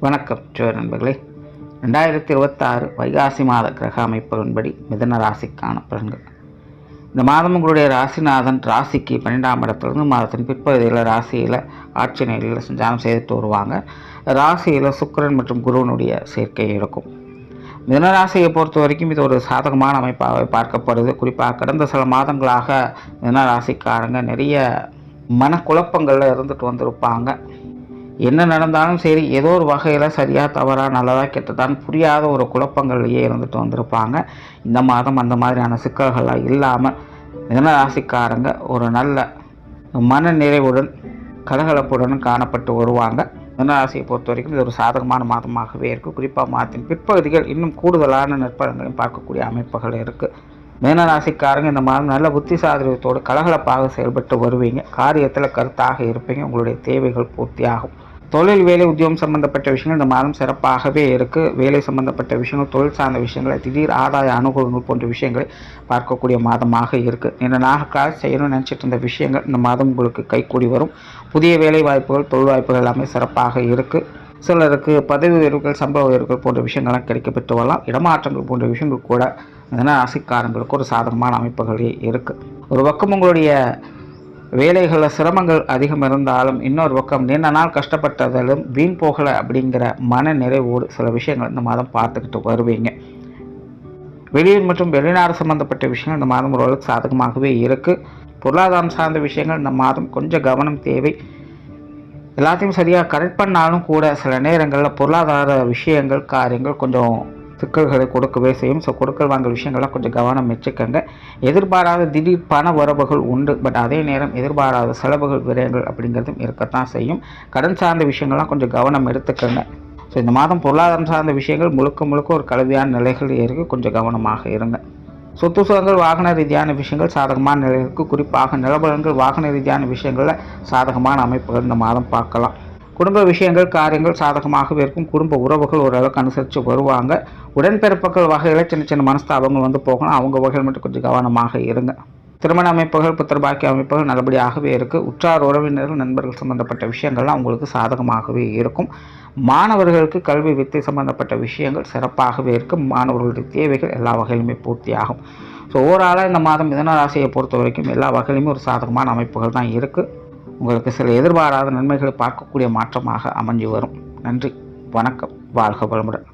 வணக்கம் நண்பர்களே. 2026 வைகாசி மாத கிரக அமைப்புகளின்படி மிதன ராசிக்கான பலன்கள். இந்த மாதம் உங்களுடைய ராசிநாதன் ராசிக்கு 12ஆம் இடத்திலிருந்து மாதத்தின் பிற்பகுதியில் ராசியில் ஆட்சி நிலையில் சஞ்சாரம் செய்துட்டு வருவாங்க. ராசியில் சுக்கிரன் மற்றும் குருவனுடைய சேர்க்கை இருக்கும். மிதன ராசியை பொறுத்த வரைக்கும் இது ஒரு சாதகமான அமைப்பாக பார்க்கப்படுது. குறிப்பாக கடந்த சில மாதங்களாக மிதன ராசிக்காரங்க நிறைய மனக்குழப்பங்களில் இருந்துட்டு வந்திருப்பாங்க. என்ன நடந்தாலும் சரி, ஏதோ ஒரு வகையில் சரியாக தவறாக நல்லதாக கெட்டதான்னு புரியாத ஒரு குழப்பங்கள்லேயே இருந்துட்டு வந்திருப்பாங்க. இந்த மாதம் அந்த மாதிரியான சிக்கல்கள்லாம் இல்லாமல் மிதன ராசிக்காரங்க ஒரு நல்ல மன நிறைவுடன் கலகலப்புடன் காணப்பட்டு வருவாங்க. மிதன ராசியை பொறுத்த வரைக்கும் இது ஒரு சாதகமான மாதமாகவே இருக்குது. குறிப்பாக மாதத்தின் பிற்பகுதிகள் இன்னும் கூடுதலான நற்பலன்களையும் பார்க்கக்கூடிய அமைப்புகள் இருக்குது. மிதன ராசிக்காரங்க இந்த மாதம் நல்ல புத்திசாலித்தனத்தோடு கலகலப்பாக செயல்பட்டு வருவீங்க. காரியத்தில் கருத்தாக இருப்பீங்க. உங்களுடைய தேவைகள் பூர்த்தியாகும். தொழில், வேலை, உத்தியோகம் சம்பந்தப்பட்ட விஷயங்கள் இந்த மாதம் சிறப்பாகவே இருக்குது. வேலை சம்பந்தப்பட்ட விஷயங்கள், தொழில் சார்ந்த விஷயங்களை, திடீர் ஆதாய அனுகூலங்கள் போன்ற விஷயங்களை பார்க்கக்கூடிய மாதமாக இருக்குது. இந்த நாட்களாக செய்யணும்னு நினச்சிட்டு இருந்த விஷயங்கள் இந்த மாதம் உங்களுக்கு கைக்கூடி வரும். புதிய வேலை வாய்ப்புகள், தொழில் வாய்ப்புகள் எல்லாமே சிறப்பாக இருக்குது. சிலருக்கு பதவி உயர்வுகள், சம்பள உயர்வுகள் போன்ற விஷயங்கள்லாம் கிடைக்கப்பட்டு வரலாம். இடமாற்றங்கள் போன்ற விஷயங்கள் கூட மிதன ராசிக்காரங்களுக்கு ஒரு சாதகமான அமைப்புகளே இருக்குது. ஒரு பக்கம் உங்களுடைய வேலைகளில் சிரமங்கள் அதிகம் இருந்தாலும், இன்னொரு பக்கம் நீண்ட நாள் கஷ்டப்பட்டதாலும் வீண் போகலை அப்படிங்கிற மன நிறைவோடு சில விஷயங்கள் இந்த மாதம் பார்த்துக்கிட்டு வருவீங்க. வெளியூர் மற்றும் வெளிநாடு சம்பந்தப்பட்ட விஷயங்கள் இந்த மாதம் ஓரளவுக்கு சாதகமாகவே இருக்குது. பொருளாதாரம் சார்ந்த விஷயங்கள் இந்த மாதம் கொஞ்சம் கவனம் தேவை. எல்லாத்தையும் சரியாக கரெக்ட் பண்ணாலும் கூட சில நேரங்களில் பொருளாதார விஷயங்கள், காரியங்கள் கொஞ்சம் சிக்கல்களை கொடுக்கவே செய்யும். ஸோ கொடுக்கல் வாங்கல் விஷயங்கள்லாம் கொஞ்சம் கவனம் வச்சுக்கோங்க. எதிர்பாராத திடீர் பண வரவுகள் உண்டு. பட் அதே நேரம் எதிர்பாராத செலவுகள், விரயங்கள் அப்படிங்கிறதும் இருக்கத்தான் செய்யும். கடன் சார்ந்த விஷயங்கள்லாம் கொஞ்சம் கவனம் எடுத்துக்கோங்க. ஸோ இந்த மாதம் பொருளாதாரம் சார்ந்த விஷயங்கள் முழுக்க ஒரு கலவையான நிலைகள் இருக்குது. கொஞ்சம் கவனமாக இருங்க. சொத்து சுகங்கள், வாகன ரீதியான விஷயங்கள் சாதகமான நிலைகளுக்கு, குறிப்பாக நிலபலன்கள், வாகன ரீதியான விஷயங்களில் சாதகமான அமைப்புகள் இந்த மாதம் பார்க்கலாம். குடும்ப விஷயங்கள், காரியங்கள் சாதகமாகவே இருக்கும். குடும்ப உறவுகள் ஓரளவுக்கு அனுசரித்து வருவாங்க. உடன்பிறப்புகள் வகையில் சின்ன மனஸ்தாபங்கள் வந்து போகணும். அவங்க வகையில் மட்டும் கொஞ்சம் கவனமாக இருங்க. திருமண அமைப்புகள், புத்திரபாக்கிய அமைப்புகள் நல்லபடியாகவே இருக்குது. உற்றார் உறவினர்கள், நண்பர்கள் சம்பந்தப்பட்ட விஷயங்கள்லாம் உங்களுக்கு சாதகமாகவே இருக்கும். மாணவர்களுக்கு கல்வி, வித்தை சம்பந்தப்பட்ட விஷயங்கள் சிறப்பாகவே இருக்கும். மாணவர்களுடைய தேவைகள் எல்லா வகையிலுமே பூர்த்தியாகும். ஸோ ஓவராலாக இந்த மாதம் மிதன ராசியை பொறுத்த வரைக்கும் எல்லா வகையிலுமே ஒரு சாதகமான அமைப்புகள் தான் இருக்குது. உங்களுக்கு சில எதிர்பாராத நன்மைகளை பார்க்கக்கூடிய மாற்றமாக அமைஞ்சு வரும். நன்றி, வணக்கம், வாழ்க வளமுடன்.